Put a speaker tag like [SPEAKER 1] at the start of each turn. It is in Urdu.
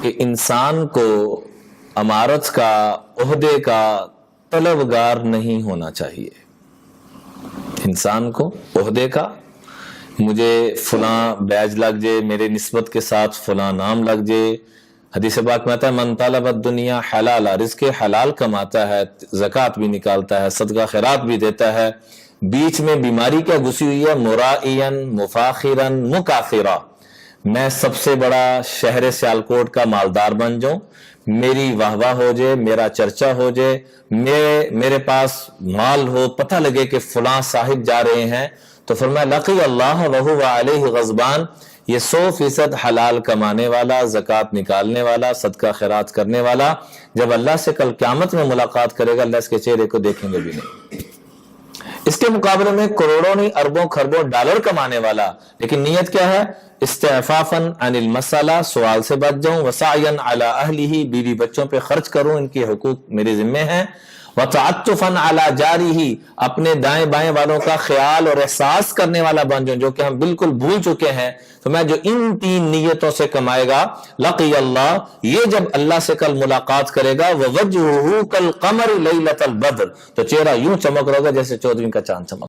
[SPEAKER 1] کہ انسان کو امارت کا، عہدے کا طلبگار نہیں ہونا چاہیے۔ انسان کو عہدے کا، مجھے فلاں بیج لگ جائے، میرے نسبت کے ساتھ فلاں نام لگ جائے۔ حدیث پاک میں آتا ہے من طلب الدنیا حلالا، رزق حلال کماتا ہے، زکوٰۃ بھی نکالتا ہے، صدقہ خیرات بھی دیتا ہے، بیچ میں بیماری کیا گھسی ہوئی ہے، مرائین مفاخرن مکافرا، میں سب سے بڑا شہر سیالکوٹ کا مالدار بن جاؤں، میری واہ واہ ہو جائے، میرا چرچا ہو جائے، میرے پاس مال ہو، پتہ لگے کہ فلاں صاحب جا رہے ہیں، تو فرمایا لقی اللہ وہو علیہ غضبان، یہ 100% حلال کمانے والا، زکوٰۃ نکالنے والا، صدقہ خیرات کرنے والا، جب اللہ سے کل قیامت میں ملاقات کرے گا، اللہ اس کے چہرے کو دیکھیں گے بھی نہیں۔ اس کے مقابلے میں کروڑوں نہیں اربوں خربوں ڈالر کمانے والا، لیکن نیت کیا ہے؟ استعفافاً عن المسئلہ، سوال سے بچ جاؤں، وسعیاً علی اہلہ، بیوی بچوں پہ خرچ کروں، ان کے حقوق میرے ذمہ ہیں، وتعطفاً علی جارہ، اپنے دائیں بائیں والوں کا خیال اور احساس کرنے والا بن جاؤں، جو کہ ہم بالکل بھول چکے ہیں۔ تو میں جو ان 3 نیتوں سے کمائے گا، لقی اللہ، یہ جب اللہ سے کل ملاقات کرے گا، ووجہہ کالقمر لیلۃ البدر، تو چہرہ یوں چمک رہے گا جیسے 14ویں کا چاند چمک۔